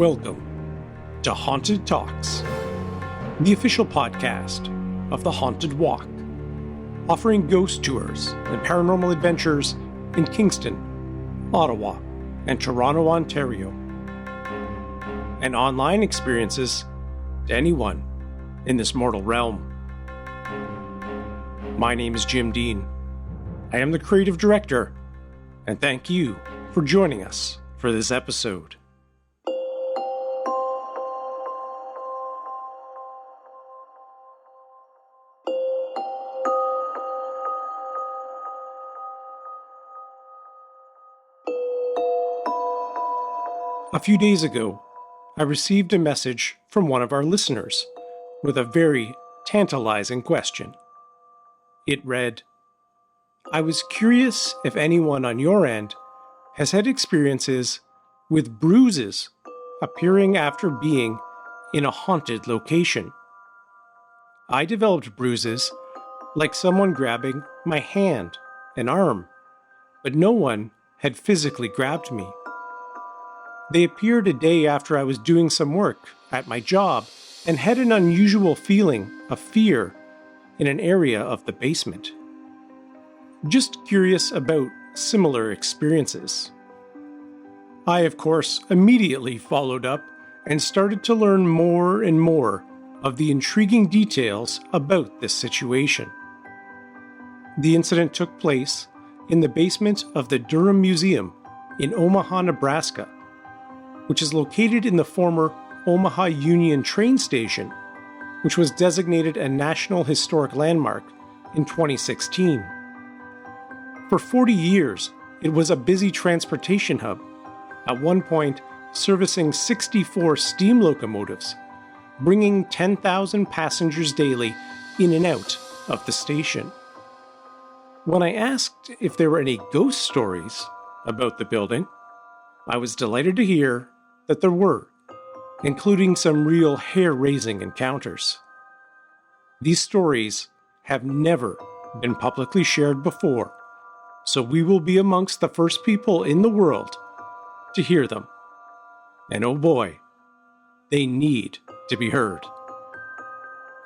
Welcome to Haunted Talks, the official podcast of the Haunted Walk, offering ghost tours and paranormal adventures in Kingston, Ottawa, and Toronto, Ontario, and online experiences to anyone in this mortal realm. My name is Jim Dean. I am the creative director, and thank you for joining us for this episode. A few days ago, I received a message from one of our listeners with a very tantalizing question. It read, "I was curious if anyone on your end has had experiences with bruises appearing after being in a haunted location. I developed bruises like someone grabbing my hand and arm, but no one had physically grabbed me. They appeared a day after I was doing some work at my job and had an unusual feeling of fear in an area of the basement. Just curious about similar experiences." I, of course, immediately followed up and started to learn more and more of the intriguing details about this situation. The incident took place in the basement of the Durham Museum in Omaha, Nebraska, which is located in the former Omaha Union train station, which was designated a National Historic Landmark in 2016. For 40 years, it was a busy transportation hub, at one point servicing 64 steam locomotives, bringing 10,000 passengers daily in and out of the station. When I asked if there were any ghost stories about the building, I was delighted to hear that there were, including some real hair-raising encounters. These stories have never been publicly shared before, so we will be amongst the first people in the world to hear them. And oh boy, they need to be heard.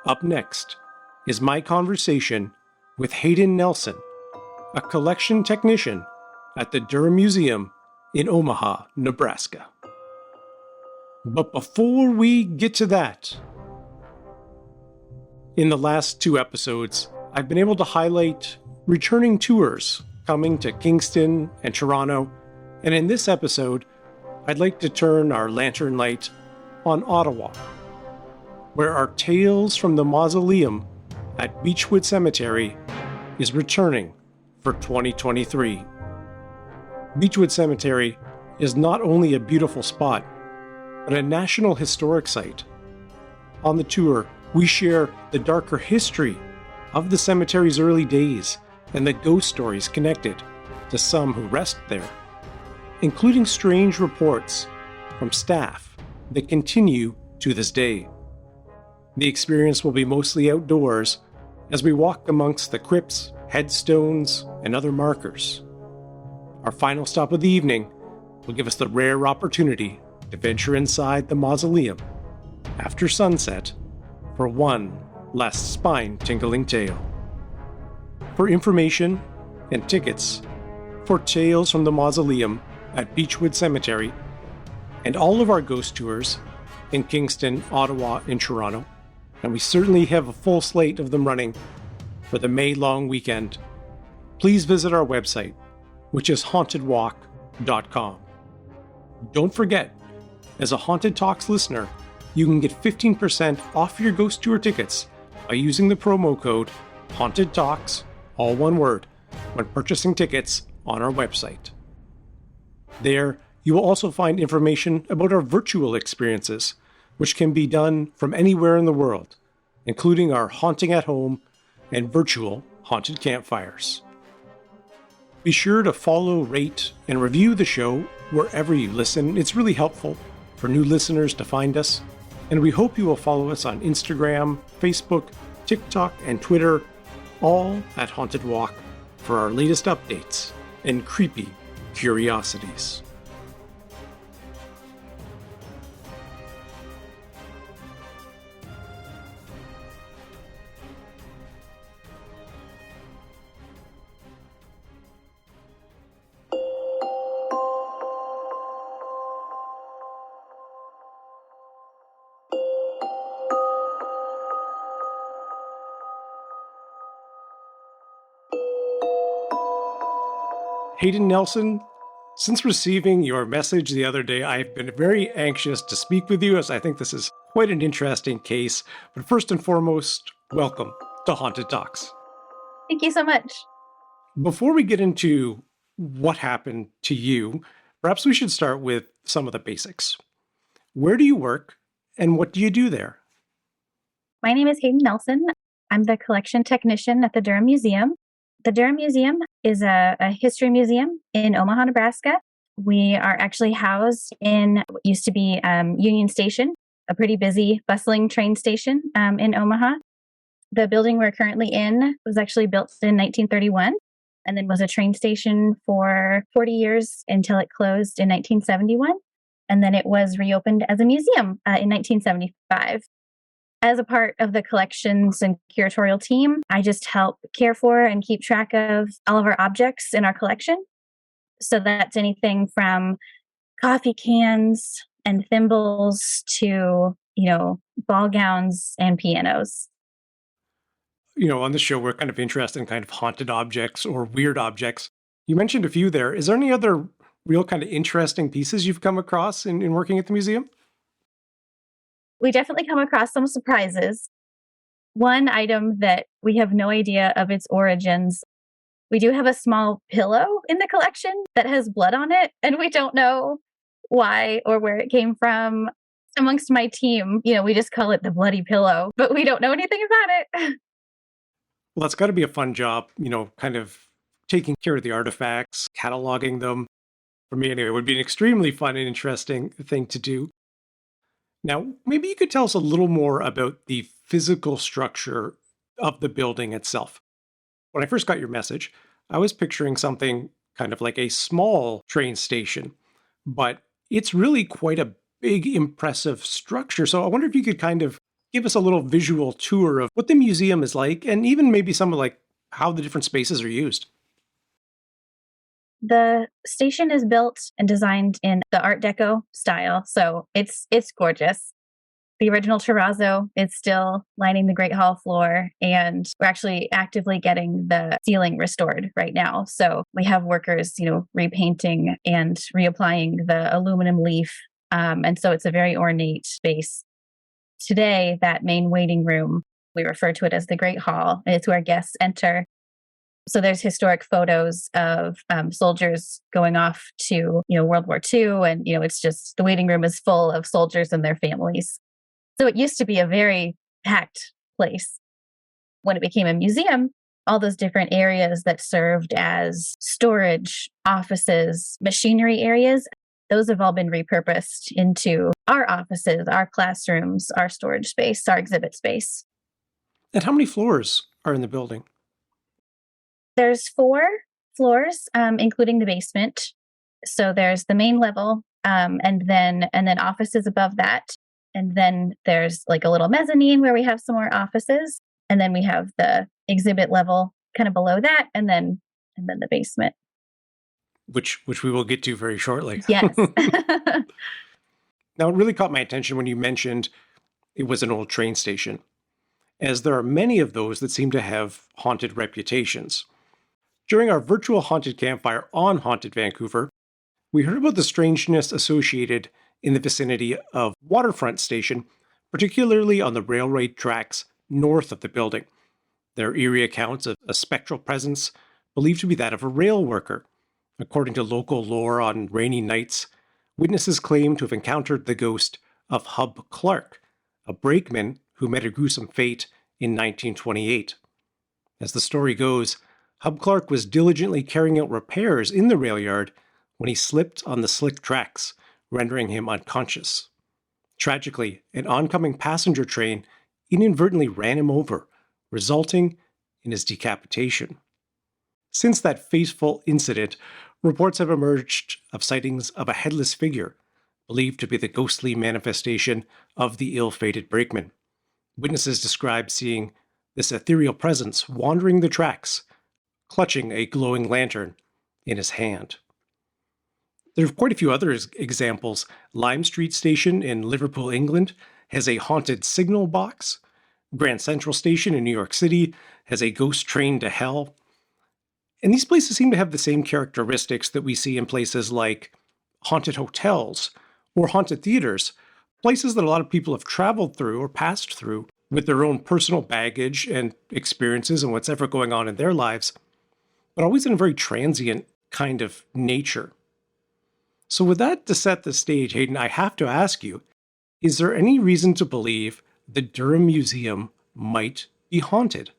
Up next is my conversation with Haiden Nelson, a collection technician at the Durham Museum in Omaha, Nebraska. But before we get to that, in the last 2 episodes, I've been able to highlight returning tours coming to Kingston and Toronto, and in this episode, I'd like to turn our lantern light on Ottawa, where our Tales from the Mausoleum at Beechwood Cemetery is returning for 2023. Beechwood Cemetery is not only a beautiful spot, but a National Historic Site. On the tour, we share the darker history of the cemetery's early days and the ghost stories connected to some who rest there, including strange reports from staff that continue to this day. The experience will be mostly outdoors as we walk amongst the crypts, headstones, and other markers. Our final stop of the evening will give us the rare opportunity to venture inside the mausoleum after sunset for one last spine-tingling tale. For information and tickets for Tales from the Mausoleum at Beechwood Cemetery and all of our ghost tours in Kingston, Ottawa, and Toronto, and we certainly have a full slate of them running for the May long weekend, please visit our website, which is hauntedwalk.com. Don't forget, as a Haunted Talks listener, you can get 15% off your ghost tour tickets by using the promo code Haunted Talks, all one word, when purchasing tickets on our website. There, you will also find information about our virtual experiences, which can be done from anywhere in the world, including our Haunting at Home and virtual haunted campfires. Be sure to follow, rate, and review the show wherever you listen. It's really helpful for new listeners to find us, and we hope you will follow us on Instagram, Facebook, TikTok, and Twitter, all at Haunted Walk, for our latest updates and creepy curiosities. Haiden Nelson, since receiving your message the other day, I've been very anxious to speak with you as I think this is quite an interesting case. But first and foremost, welcome to Haunted Talks. Thank you so much. Before we get into what happened to you, perhaps we should start with some of the basics. Where do you work and what do you do there? My name is Haiden Nelson. I'm the collection technician at the Durham Museum. The Durham Museum is a history museum in Omaha, Nebraska. We are actually housed in what used to be Union Station, a pretty busy, bustling train station in Omaha. The building we're currently in was actually built in 1931 and then was a train station for 40 years until it closed in 1971. And then it was reopened as a museum in 1975. As a part of the collections and curatorial team, I just help care for and keep track of all of our objects in our collection. So that's anything from coffee cans and thimbles to, ball gowns and pianos. On the show, we're kind of interested in kind of haunted objects or weird objects. You mentioned a few there. Is there any other real kind of interesting pieces you've come across in working at the museum? We definitely come across some surprises. One item that we have no idea of its origins. We do have a small pillow in the collection that has blood on it, and we don't know why or where it came from. Amongst my team, we just call it the bloody pillow, but we don't know anything about it. Well, that's got to be a fun job, kind of taking care of the artifacts, cataloging them. For me, anyway, it would be an extremely fun and interesting thing to do. Now, maybe you could tell us a little more about the physical structure of the building itself. When I first got your message, I was picturing something kind of like a small train station, but it's really quite a big, impressive structure. So I wonder if you could kind of give us a little visual tour of what the museum is like, and even maybe some of like how the different spaces are used. The station is built and designed in the Art Deco style, so it's gorgeous. The original terrazzo is still lining the Great Hall floor, and we're actually actively getting the ceiling restored right now. So we have workers, repainting and reapplying the aluminum leaf, and so it's a very ornate space. Today, that main waiting room, we refer to it as the Great Hall, and it's where guests enter. So there's historic photos of soldiers going off to, World War II. And, it's just the waiting room is full of soldiers and their families. So it used to be a very packed place. When it became a museum, all those different areas that served as storage, offices, machinery areas, those have all been repurposed into our offices, our classrooms, our storage space, our exhibit space. And how many floors are in the building? There's 4 floors, including the basement. So there's the main level, and then offices above that. And then there's like a little mezzanine where we have some more offices. And then we have the exhibit level kind of below that, and then the basement. Which we will get to very shortly. Yes. Now, it really caught my attention when you mentioned it was an old train station, as there are many of those that seem to have haunted reputations. During our virtual haunted campfire on Haunted Vancouver, we heard about the strangeness associated in the vicinity of Waterfront Station, particularly on the railway tracks north of the building. There are eerie accounts of a spectral presence believed to be that of a rail worker. According to local lore, on rainy nights, witnesses claim to have encountered the ghost of Hub Clark, a brakeman who met a gruesome fate in 1928. As the story goes, Hub Clark was diligently carrying out repairs in the rail yard when he slipped on the slick tracks, rendering him unconscious. Tragically, an oncoming passenger train inadvertently ran him over, resulting in his decapitation. Since that fateful incident, reports have emerged of sightings of a headless figure, believed to be the ghostly manifestation of the ill-fated brakeman. Witnesses describe seeing this ethereal presence wandering the tracks, clutching a glowing lantern in his hand. There are quite a few other examples. Lime Street Station in Liverpool, England, has a haunted signal box. Grand Central Station in New York City has a ghost train to hell. And these places seem to have the same characteristics that we see in places like haunted hotels or haunted theaters, places that a lot of people have traveled through or passed through with their own personal baggage and experiences and what's ever going on in their lives, but always in a very transient kind of nature. So, with that to set the stage, Hayden, I have to ask you, is there any reason to believe the Durham Museum might be haunted?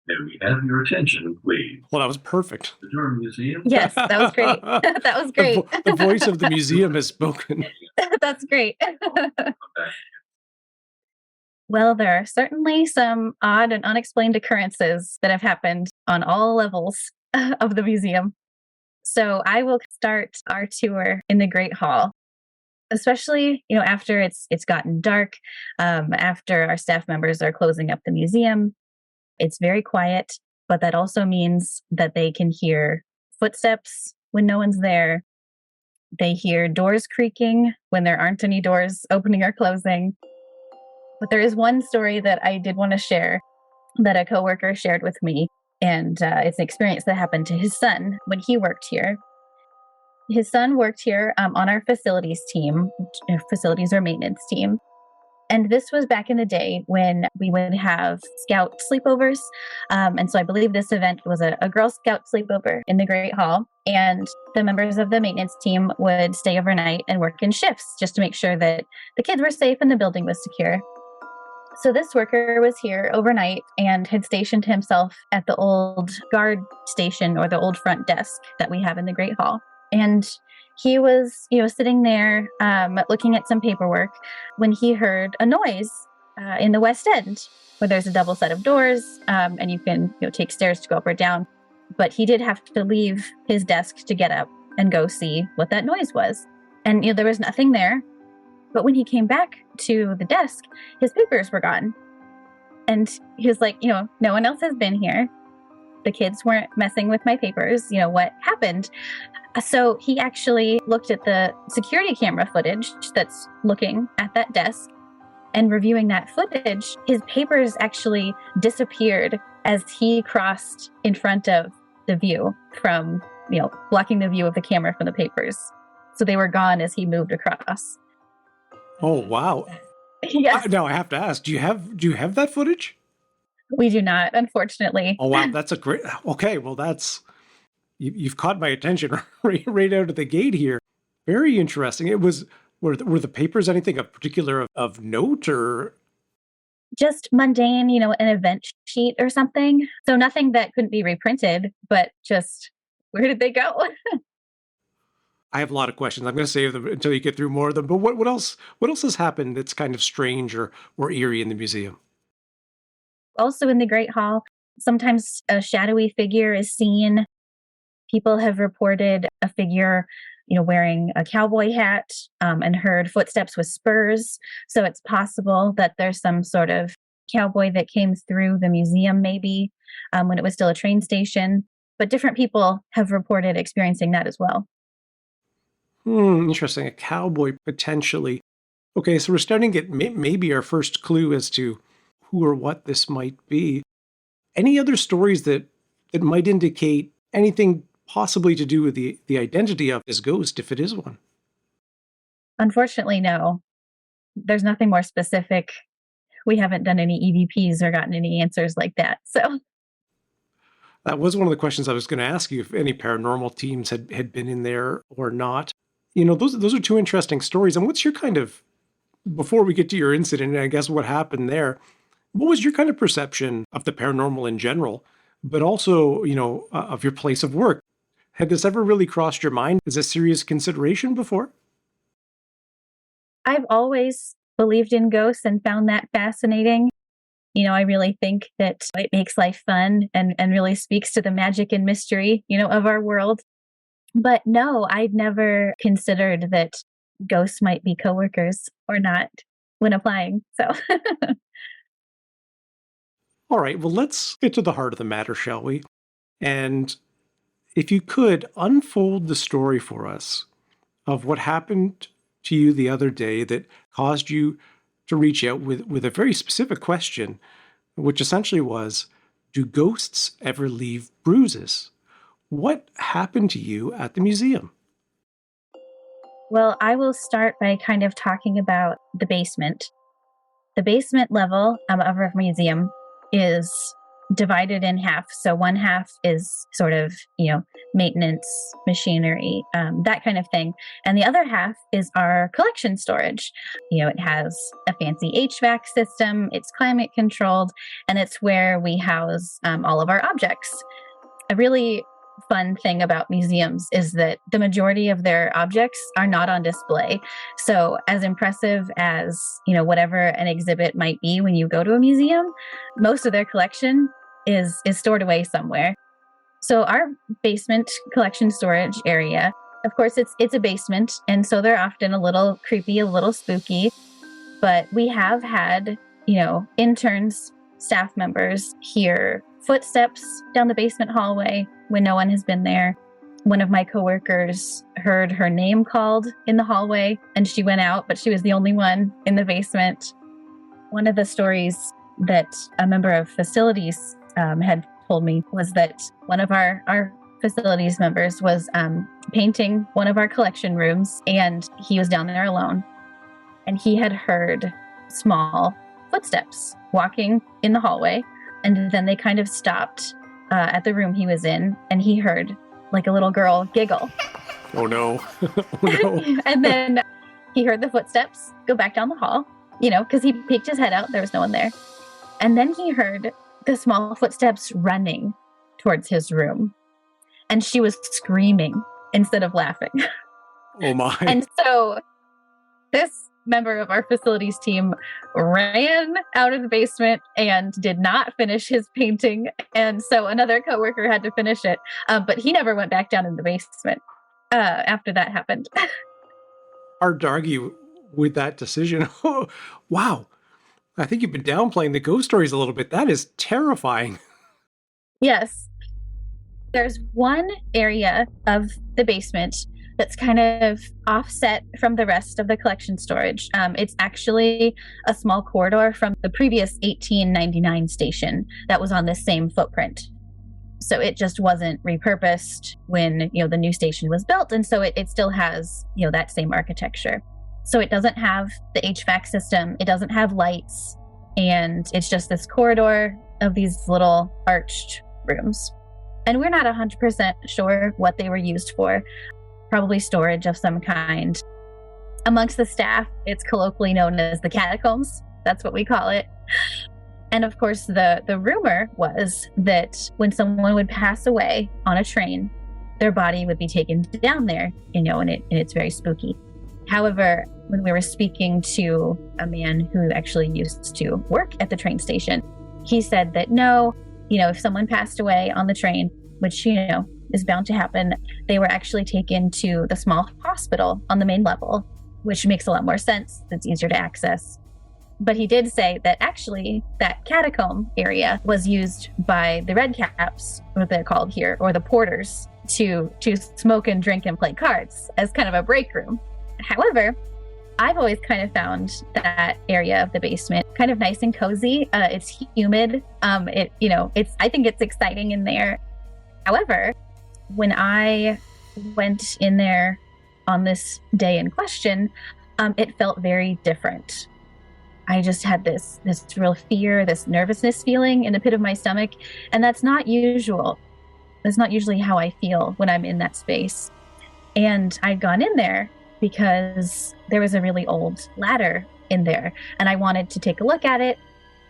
May we have your attention, please? Well, that was perfect. The Durham Museum? Yes, that was great. That was great. The voice of the museum has spoken. That's great. Come back. Well, there are certainly some odd and unexplained occurrences that have happened on all levels of the museum. So I will start our tour in the Great Hall, especially after it's gotten dark, after our staff members are closing up the museum. It's very quiet, but that also means that they can hear footsteps when no one's there. They hear doors creaking when there aren't any doors opening or closing. But there is one story that I did want to share that a coworker shared with me, and it's an experience that happened to his son when he worked here. His son worked here on our facilities team, facilities or maintenance team. And this was back in the day when we would have scout sleepovers. And so I believe this event was a Girl Scout sleepover in the Great Hall. And the members of the maintenance team would stay overnight and work in shifts just to make sure that the kids were safe and the building was secure. So this worker was here overnight and had stationed himself at the old guard station or the old front desk that we have in the Great Hall. And he was, sitting there looking at some paperwork when he heard a noise in the West End, where there's a double set of doors and you can take stairs to go up or down. But he did have to leave his desk to get up and go see what that noise was. And there was nothing there. But when he came back to the desk, his papers were gone. And he was like, no one else has been here. The kids weren't messing with my papers. What happened? So he actually looked at the security camera footage that's looking at that desk, and reviewing that footage, his papers actually disappeared as he crossed in front of the view from, blocking the view of the camera from the papers. So they were gone as he moved across. Oh, wow. Yes. Now I have to ask, do you have that footage? We do not, unfortunately. Oh, wow. That's a great, okay. Well, you've caught my attention right out of the gate here. Very interesting. Were the papers anything of particular of note, or? Just mundane, an event sheet or something. So nothing that couldn't be reprinted, but just where did they go? I have a lot of questions. I'm going to save them until you get through more of them. But what else has happened that's kind of strange or eerie in the museum? Also in the Great Hall, sometimes a shadowy figure is seen. People have reported a figure, wearing a cowboy hat and heard footsteps with spurs. So it's possible that there's some sort of cowboy that came through the museum maybe when it was still a train station. But different people have reported experiencing that as well. Interesting. A cowboy, potentially. Okay, so we're starting to get maybe our first clue as to who or what this might be. Any other stories that might indicate anything possibly to do with the identity of this ghost, if it is one? Unfortunately, no. There's nothing more specific. We haven't done any EVPs or gotten any answers like that. So that was one of the questions I was going to ask you, if any paranormal teams had been in there or not. Those are two interesting stories. And what's your kind of, before we get to your incident, and I guess what happened there, what was your kind of perception of the paranormal in general, but also, of your place of work? Had this ever really crossed your mind as a serious consideration before? I've always believed in ghosts and found that fascinating. I really think that it makes life fun and really speaks to the magic and mystery, of our world. But no, I'd never considered that ghosts might be coworkers or not when applying. So, All right, well, let's get to the heart of the matter, shall we? And if you could unfold the story for us of what happened to you the other day that caused you to reach out with a very specific question, which essentially was, do ghosts ever leave bruises? what happened to you at the museum? Well, I will start by kind of talking about the basement. The basement level of our museum is divided in half. So one half is sort of, maintenance, machinery, that kind of thing. And the other half is our collection storage. It has a fancy HVAC system, it's climate controlled, and it's where we house all of our objects. A really fun thing about museums is that the majority of their objects are not on display. So as impressive as, whatever an exhibit might be when you go to a museum, most of their collection is stored away somewhere. So our basement collection storage area, of course, it's a basement, and so they're often a little creepy, a little spooky, but we have had, interns, staff members hear footsteps down the basement hallway when no one has been there. One of my coworkers heard her name called in the hallway and she went out, but she was the only one in the basement. One of the stories that a member of facilities had told me was that one of our facilities members was painting one of our collection rooms, and he was down there alone. And he had heard small footsteps walking in the hallway, and then they kind of stopped at the room he was in, and he heard like a little girl giggle. Oh no. Oh no. And then he heard the footsteps go back down the hall, because he peeked his head out. There was no one there. And then he heard the small footsteps running towards his room. And she was screaming instead of laughing. Oh my. And so this member of our facilities team ran out of the basement and did not finish his painting. And so another coworker had to finish it. But he never went back down in the basement after that happened. Hard to argue with that decision. Oh, wow. I think you've been downplaying the ghost stories a little bit. That is terrifying. Yes. There's one area of the basement that's kind of offset from the rest of the collection storage. It's actually a small corridor from the previous 1899 station that was on this same footprint. So it just wasn't repurposed when, the new station was built. And so it still has, that same architecture. So it doesn't have the HVAC system. It doesn't have lights. And it's just this corridor of these little arched rooms. And we're not 100% sure what they were used for. Probably storage of some kind. Amongst the staff, it's colloquially known as the catacombs. That's what we call it. And of course, the rumor was that when someone would pass away on a train, their body would be taken down there, and it's very spooky. However, when we were speaking to a man who actually used to work at the train station, he said that no, if someone passed away on the train, which, is bound to happen, they were actually taken to the small hospital on the main level, which makes a lot more sense. It's easier to access. But he did say that actually that catacomb area was used by the red caps, what they're called here, or the porters, to smoke and drink and play cards as kind of a break room. However, I've always kind of found that area of the basement kind of nice and cozy. It's humid. I think it's exciting in there. However, when I went in there on this day in question, it felt very different. I just had this real fear, this nervousness feeling in the pit of my stomach, and that's not usual. That's not usually how I feel when I'm in that space. And I'd gone in there because there was a really old ladder in there, and I wanted to take a look at it,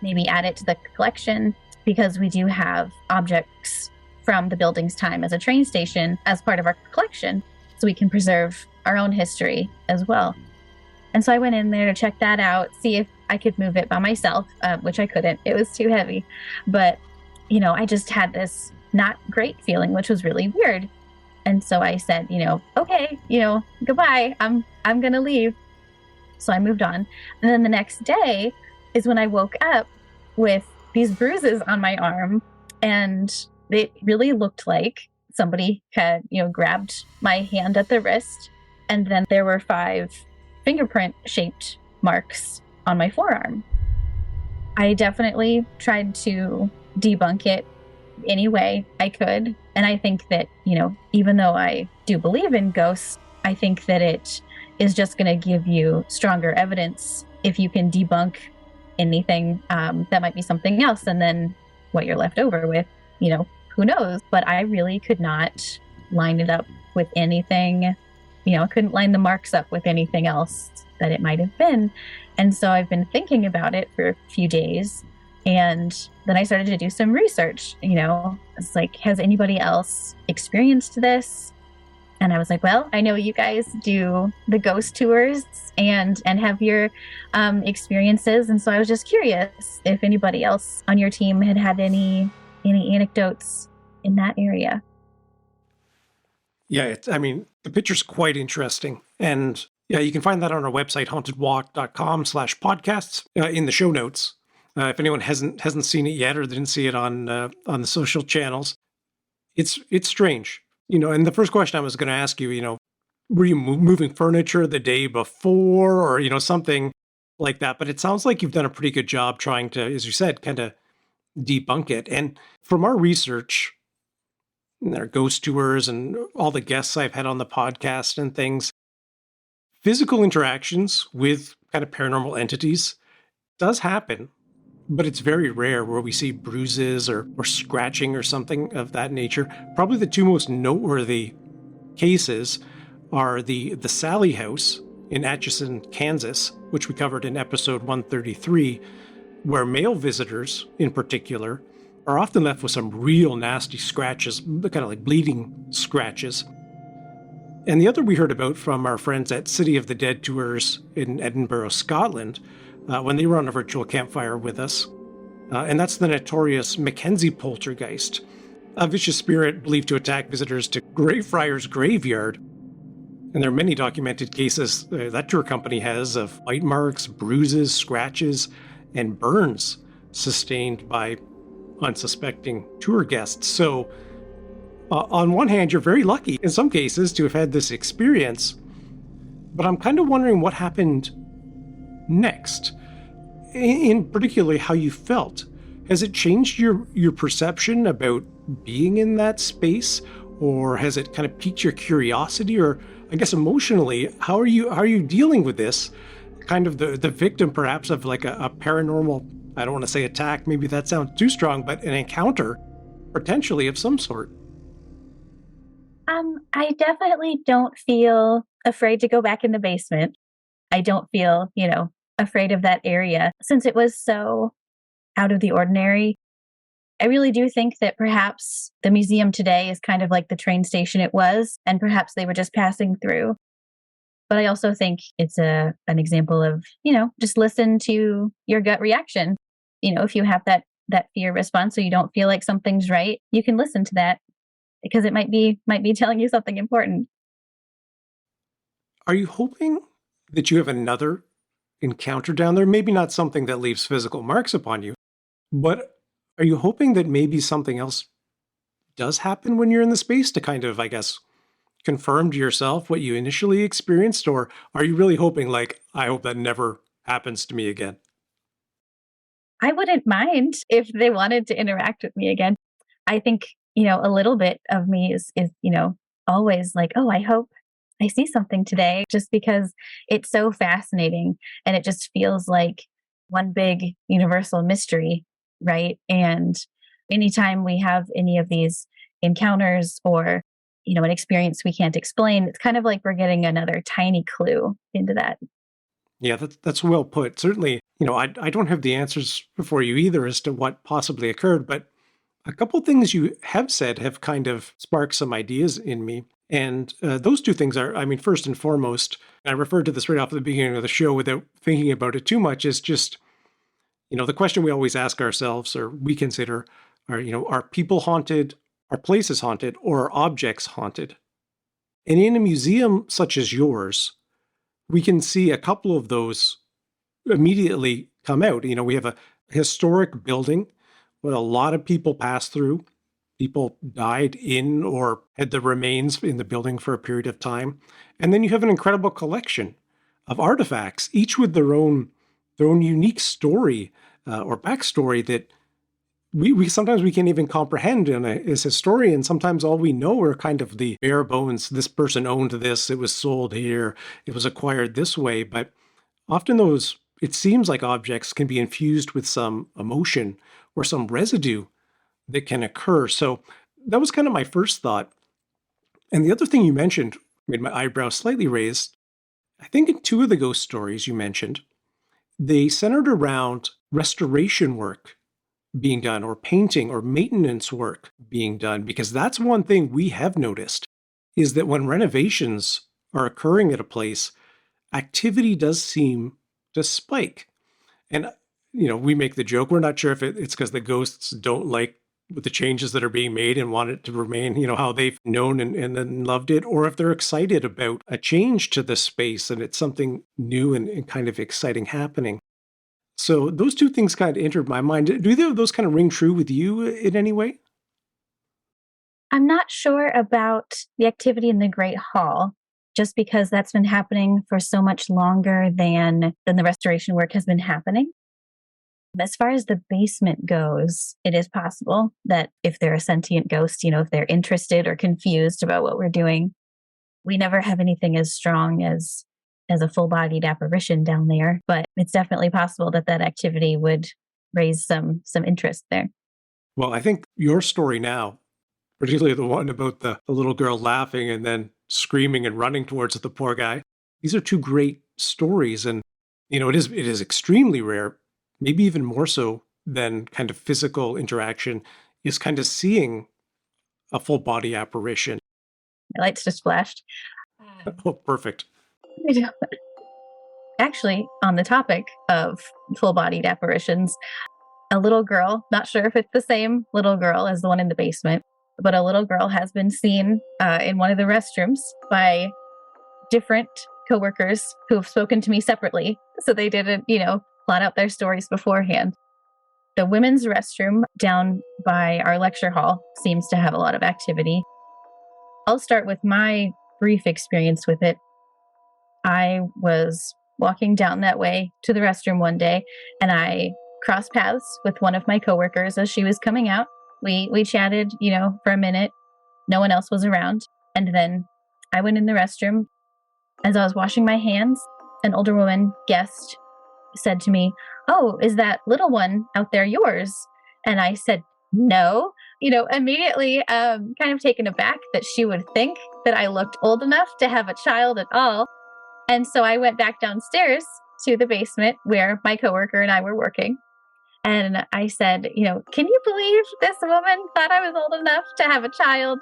maybe add it to the collection, because we do have objects from the building's time as a train station as part of our collection, so we can preserve our own history as well. And so I went in there to check that out, see if I could move it by myself, which I couldn't. It was too heavy. But, I just had this not great feeling, which was really weird. And so I said, okay, goodbye. I'm going to leave. So I moved on. And then the next day is when I woke up with these bruises on my arm, and it really looked like somebody had, grabbed my hand at the wrist, and then there were 5 fingerprint-shaped marks on my forearm. I definitely tried to debunk it any way I could. And I think that, even though I do believe in ghosts, I think that it is just going to give you stronger evidence if you can debunk anything that might be something else. And then what you're left over with, who knows? But I really could not line it up with anything. I couldn't line the marks up with anything else that it might have been. And so I've been thinking about it for a few days. And then I started to do some research. It's like, has anybody else experienced this? And I was like, well, I know you guys do the ghost tours and have your experiences. And so I was just curious if anybody else on your team had any anecdotes in that area. Yeah, the picture's quite interesting. And yeah, you can find that on our website, hauntedwalk.com/podcasts, in the show notes. If anyone hasn't seen it yet or didn't see it on the social channels, it's strange. And the first question I was going to ask you, were you moving furniture the day before or, something like that? But it sounds like you've done a pretty good job trying to, as you said, kind of debunk it. And from our research, our ghost tours and all the guests I've had on the podcast and things, physical interactions with kind of paranormal entities does happen, but it's very rare where we see bruises or scratching or something of that nature. Probably the two most noteworthy cases are the Sally House in Atchison, Kansas, which we covered in episode 133, where male visitors in particular are often left with some real nasty scratches, kind of like bleeding scratches. And the other we heard about from our friends at City of the Dead Tours in Edinburgh, Scotland, when they were on a virtual campfire with us. And that's the notorious Mackenzie poltergeist, a vicious spirit believed to attack visitors to Greyfriars Graveyard. And there are many documented cases that tour company has of bite marks, bruises, scratches, and burns sustained by unsuspecting tour guests. So on one hand, you're very lucky in some cases to have had this experience, but I'm kind of wondering what happened next, in particularly how you felt. Has it changed your perception about being in that space, or has it kind of piqued your curiosity, or I guess emotionally, how are you dealing with this? Kind of the victim perhaps of like a paranormal, I don't want to say attack, maybe that sounds too strong, but an encounter potentially of some sort. I definitely don't feel afraid to go back in the basement. I don't feel, afraid of that area since it was so out of the ordinary. I really do think that perhaps the museum today is kind of like the train station it was, and perhaps they were just passing through. But I also think it's an example of, just listen to your gut reaction. If you have that fear response, so you don't feel like something's right, you can listen to that because it might be telling you something important. Are you hoping that you have another encounter down there? Maybe not something that leaves physical marks upon you, but are you hoping that maybe something else does happen when you're in the space to kind of, I guess, confirm to yourself what you initially experienced? Or are you really hoping, like, I hope that never happens to me again? I wouldn't mind if they wanted to interact with me again. I think, a little bit of me is, always like, oh, I hope I see something today, just because it's so fascinating and it just feels like one big universal mystery, right? And anytime we have any of these encounters or, an experience we can't explain, it's kind of like we're getting another tiny clue into that. Yeah, that's well put. Certainly, I don't have the answers for you either as to what possibly occurred, but a couple things you have said have kind of sparked some ideas in me. And those two things are, first and foremost, I referred to this right off the beginning of the show without thinking about it too much, is just, the question we always ask ourselves or we consider are people haunted, are places haunted, or are objects haunted? And in a museum such as yours, we can see a couple of those immediately come out. We have a historic building where a lot of people pass through. People died in or had the remains in the building for a period of time. And then you have an incredible collection of artifacts, each with their own unique story or backstory that we sometimes we can't even comprehend. And as historians, sometimes all we know are kind of the bare bones. This person owned this, it was sold here, it was acquired this way. But often those, it seems like objects can be infused with some emotion or some residue that can occur. So that was kind of my first thought. And the other thing you mentioned made my eyebrows slightly raised. I think in two of the ghost stories you mentioned, they centered around restoration work being done or painting or maintenance work being done, because that's one thing we have noticed is that when renovations are occurring at a place, activity does seem to spike. And, we make the joke, we're not sure if it's because the ghosts don't like the changes that are being made and want it to remain, how they've known and loved it, or if they're excited about a change to the space and it's something new and kind of exciting happening. So those two things kind of entered my mind. Do either of those kind of ring true with you in any way? I'm not sure about the activity in the Great Hall, just because that's been happening for so much longer than the restoration work has been happening. As far as the basement goes, it is possible that if they're a sentient ghost, if they're interested or confused about what we're doing, we never have anything as strong as a full-bodied apparition down there. But it's definitely possible that that activity would raise some interest there. Well, I think your story now, particularly the one about the little girl laughing and then screaming and running towards the poor guy, these are two great stories. And, it is extremely rare, maybe even more so than kind of physical interaction, is kind of seeing a full body apparition. My lights just flashed. Oh, perfect. Actually, on the topic of full-bodied apparitions, a little girl, not sure if it's the same little girl as the one in the basement, but a little girl has been seen in one of the restrooms by different coworkers who have spoken to me separately. So they didn't, plot out their stories beforehand. The women's restroom down by our lecture hall seems to have a lot of activity. I'll start with my brief experience with it. I was walking down that way to the restroom one day, and I crossed paths with one of my coworkers as she was coming out. We chatted, for a minute. No one else was around. And then I went in the restroom. As I was washing my hands, an older woman guest said to me, "Oh, is that little one out there yours?" And I said, "No." Immediately kind of taken aback that she would think that I looked old enough to have a child at all. And so I went back downstairs to the basement where my coworker and I were working. And I said, "Can you believe this woman thought I was old enough to have a child?"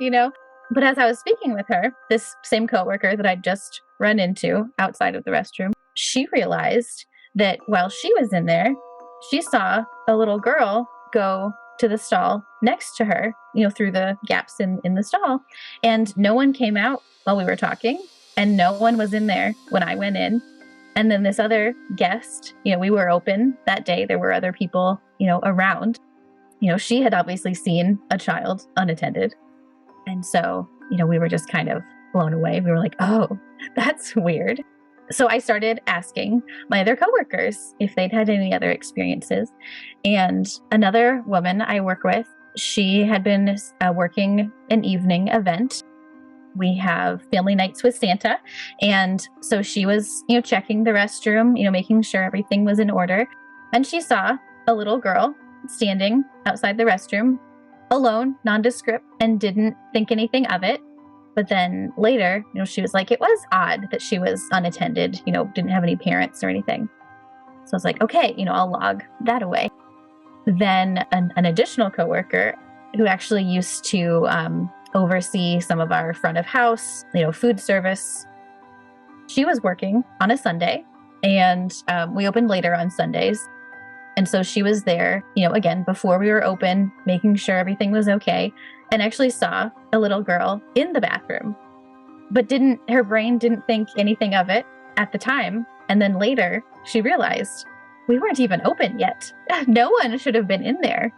But as I was speaking with her, this same coworker that I'd just run into outside of the restroom, she realized that while she was in there, she saw a little girl go to the stall next to her, through the gaps in the stall. And no one came out while we were talking, and no one was in there when I went in. And then this other guest, we were open that day. There were other people, around. She had obviously seen a child unattended. And so, we were just kind of blown away. We were like, "Oh, that's weird." So I started asking my other coworkers if they'd had any other experiences. And another woman I work with, she had been working an evening event. We have family nights with Santa. And so she was, checking the restroom, making sure everything was in order. And she saw a little girl standing outside the restroom, alone, nondescript, and didn't think anything of it. But then later, she was like, it was odd that she was unattended, didn't have any parents or anything. So I was like, okay, I'll log that away. Then an additional coworker who actually used to oversee some of our front of house, food service. She was working on a Sunday, and we opened later on Sundays. And so she was there, again, before we were open, making sure everything was okay, and actually saw a little girl in the bathroom, but her brain didn't think anything of it at the time. And then later she realized we weren't even open yet. No one should have been in there.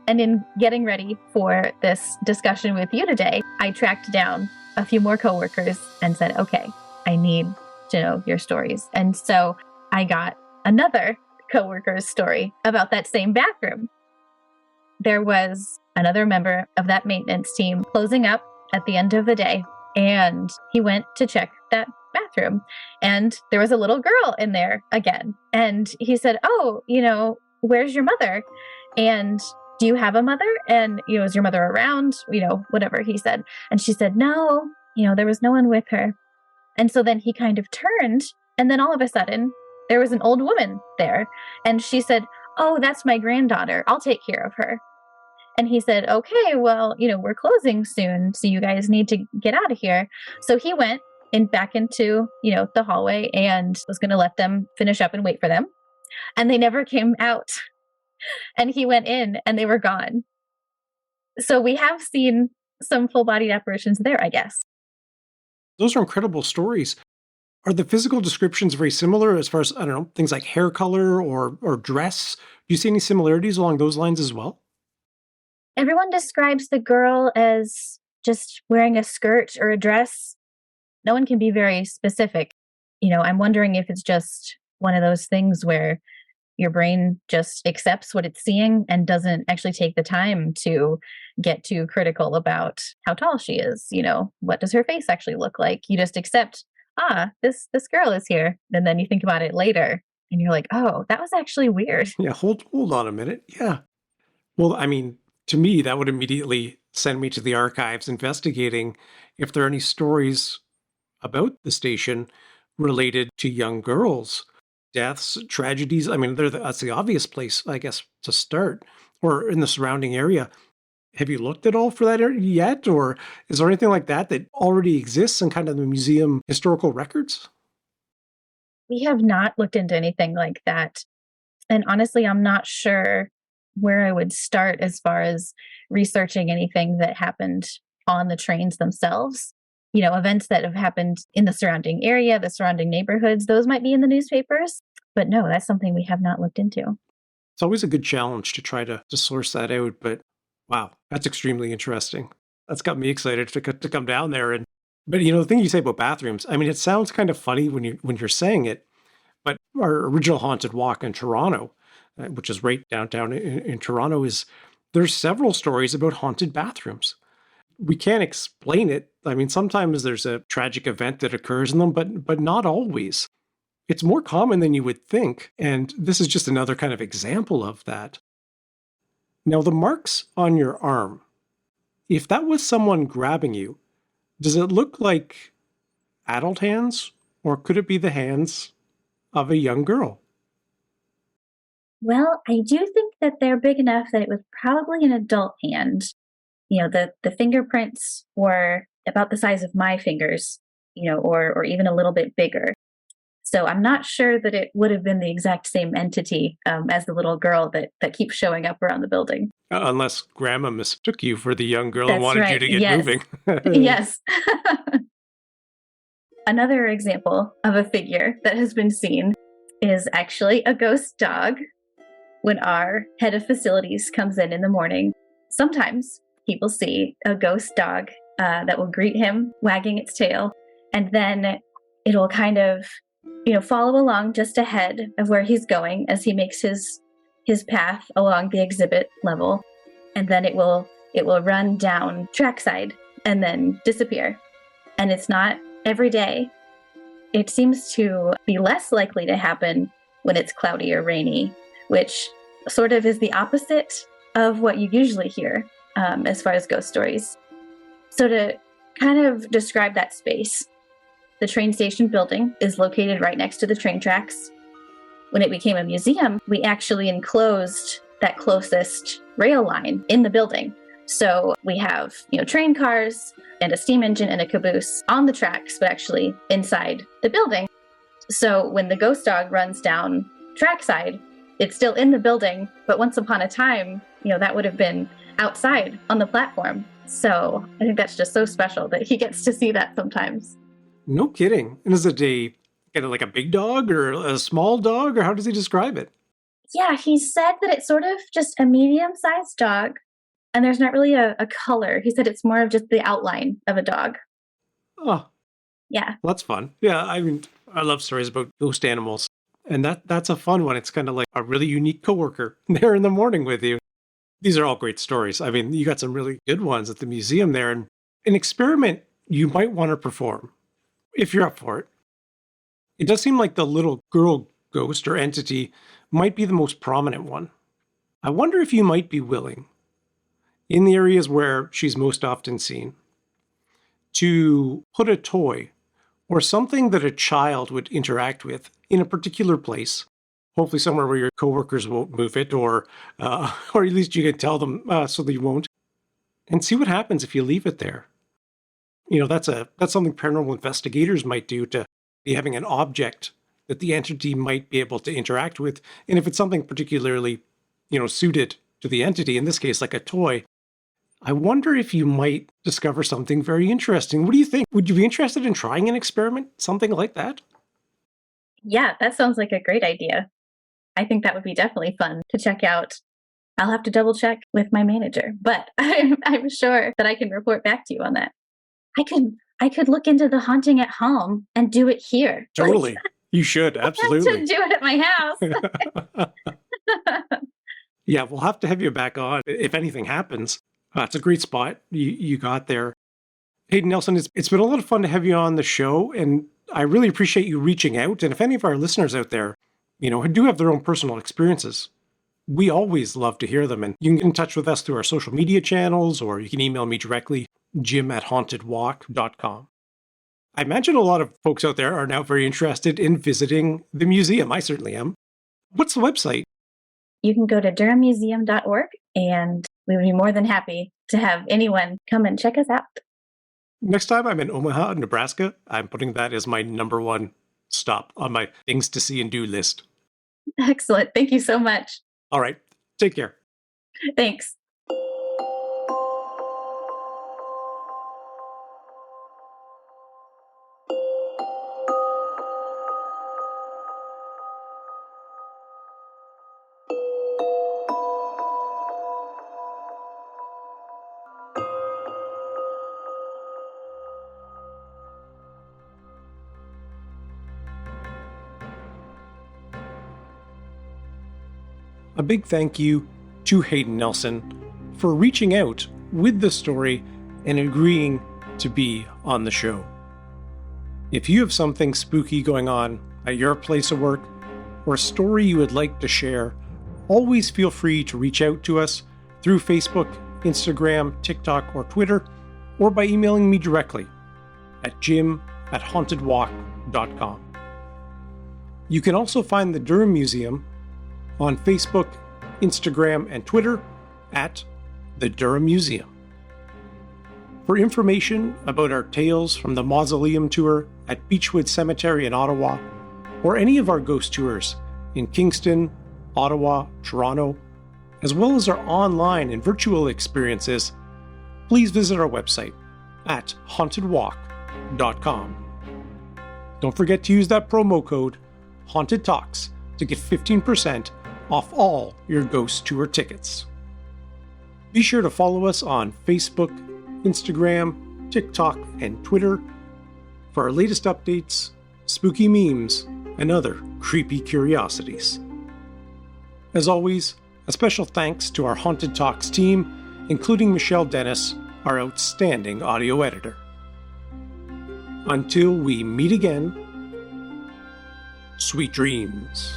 And in getting ready for this discussion with you today, I tracked down a few more coworkers and said, okay, I need to know your stories. And so I got another coworker's story about that same bathroom. there was another member of that maintenance team closing up at the end of the day, and he went to check that bathroom, and there was a little girl in there again. And he said, "Oh, where's your mother? And do you have a mother? And, is your mother around?" Whatever he said. And she said, "No, there was no one with her." And so then he kind of turned, and then all of a sudden there was an old woman there. And she said, "Oh, that's my granddaughter. I'll take care of her." And he said, "Okay, well, we're closing soon, so you guys need to get out of here." So he went back into, the hallway and was going to let them finish up and wait for them. And they never came out. And he went in and they were gone. So we have seen some full-bodied apparitions there, I guess. Those are incredible stories. Are the physical descriptions very similar as far as, I don't know, things like hair color or dress? Do you see any similarities along those lines as well? Everyone describes the girl as just wearing a skirt or a dress. No one can be very specific. I'm wondering if it's just one of those things where your brain just accepts what it's seeing and doesn't actually take the time to get too critical about how tall she is. What does her face actually look like? You just accept, this girl is here. And then you think about it later and you're like, oh, that was actually weird. Yeah, hold on a minute. Yeah. Well, I mean, to me, that would immediately send me to the archives investigating if there are any stories about the station related to young girls, deaths, tragedies. I mean, that's the obvious place, I guess, to start, or in the surrounding area. Have you looked at all for that yet? Or is there anything like that already exists in kind of the museum historical records? We have not looked into anything like that. And honestly, I'm not sure where I would start as far as researching anything that happened on the trains themselves. Events that have happened in the surrounding area, the surrounding neighborhoods, those might be in the newspapers. But no, that's something we have not looked into. It's always a good challenge to try to source that out. But wow, that's extremely interesting. That's got me excited to come down there. But the thing you say about bathrooms, I mean, it sounds kind of funny when you're saying it. But our original haunted walk in Toronto, which is right downtown in Toronto, there's several stories about haunted bathrooms. We can't explain it. I mean, sometimes there's a tragic event that occurs in them, but not always. It's more common than you would think, and this is just another kind of example of that. Now, the marks on your arm, if that was someone grabbing you, does it look like adult hands, or could it be the hands of a young girl? Well, I do think that they're big enough that it was probably an adult hand. The fingerprints were about the size of my fingers, or even a little bit bigger. So I'm not sure that it would have been the exact same entity as the little girl that keeps showing up around the building. Unless Grandma mistook you for the young girl That's and wanted right. you to get Yes. moving. Yes. Another example of a figure that has been seen is actually a ghost dog. When our head of facilities comes in the morning, sometimes people see a ghost dog that will greet him wagging its tail, and then it'll kind of follow along just ahead of where he's going as he makes his path along the exhibit level, and then it will run down trackside and then disappear. And it's not every day. It seems to be less likely to happen when it's cloudy or rainy, which sort of is the opposite of what you usually hear as far as ghost stories. So to kind of describe that space, the train station building is located right next to the train tracks. When it became a museum, we actually enclosed that closest rail line in the building. So we have, train cars and a steam engine and a caboose on the tracks, but actually inside the building. So when the ghost dog runs down trackside, it's still in the building, but once upon a time, that would have been outside on the platform. So I think that's just so special that he gets to see that sometimes. No kidding. And is it kind of like a big dog or a small dog, or how does he describe it? Yeah, he said that it's sort of just a medium-sized dog, and there's not really a color. He said it's more of just the outline of a dog. Oh, yeah. Well, that's fun. Yeah, I mean, I love stories about ghost animals. And that's a fun one. It's kind of like a really unique coworker there in the morning with you. These are all great stories. I mean, you got some really good ones at the museum there, and an experiment you might want to perform if you're up for it. It does seem like the little girl ghost or entity might be the most prominent one. I wonder if you might be willing, in the areas where she's most often seen, to put a toy or something that a child would interact with in a particular place, hopefully somewhere where your coworkers won't move it, or at least you can tell them so they won't, and see what happens if you leave it there. That's something paranormal investigators might do, to be having an object that the entity might be able to interact with, and if it's something particularly, suited to the entity, in this case, like a toy, I wonder if you might discover something very interesting. What do you think? Would you be interested in trying an experiment, something like that? Yeah, that sounds like a great idea. I think that would be definitely fun to check out. I'll have to double check with my manager, but I'm sure that I can report back to you on that. I could look into the haunting at home and do it here. Totally. You should, absolutely. I have to do it at my house. Yeah, we'll have to have you back on if anything happens. It's a great spot you got there. Haiden Nelson, it's been a lot of fun to have you on the show, and I really appreciate you reaching out. And if any of our listeners out there, do have their own personal experiences, we always love to hear them. And you can get in touch with us through our social media channels, or you can email me directly, jim@hauntedwalk.com. I imagine a lot of folks out there are now very interested in visiting the museum. I certainly am. What's the website? You can go to durhammuseum.org, and we would be more than happy to have anyone come and check us out. Next time I'm in Omaha, Nebraska, I'm putting that as my number one stop on my things to see and do list. Excellent. Thank you so much. All right. Take care. Thanks. A big thank you to Haiden Nelson for reaching out with the story and agreeing to be on the show. If you have something spooky going on at your place of work, or a story you would like to share, always feel free to reach out to us through Facebook, Instagram, TikTok, or Twitter, or by emailing me directly at jim@hauntedwalk.com. You can also find the Durham Museum on Facebook, Instagram, and Twitter at the Durham Museum. For information about our Tales from the Mausoleum tour at Beechwood Cemetery in Ottawa, or any of our ghost tours in Kingston, Ottawa, Toronto, as well as our online and virtual experiences, please visit our website at hauntedwalk.com. Don't forget to use that promo code Haunted Talks to get 15% off all your ghost tour tickets. Be sure to follow us on Facebook, Instagram, TikTok, and Twitter for our latest updates, spooky memes, and other creepy curiosities. As always, a special thanks to our Haunted Talks team, including Michelle Dennis, our outstanding audio editor. Until we meet again, sweet dreams.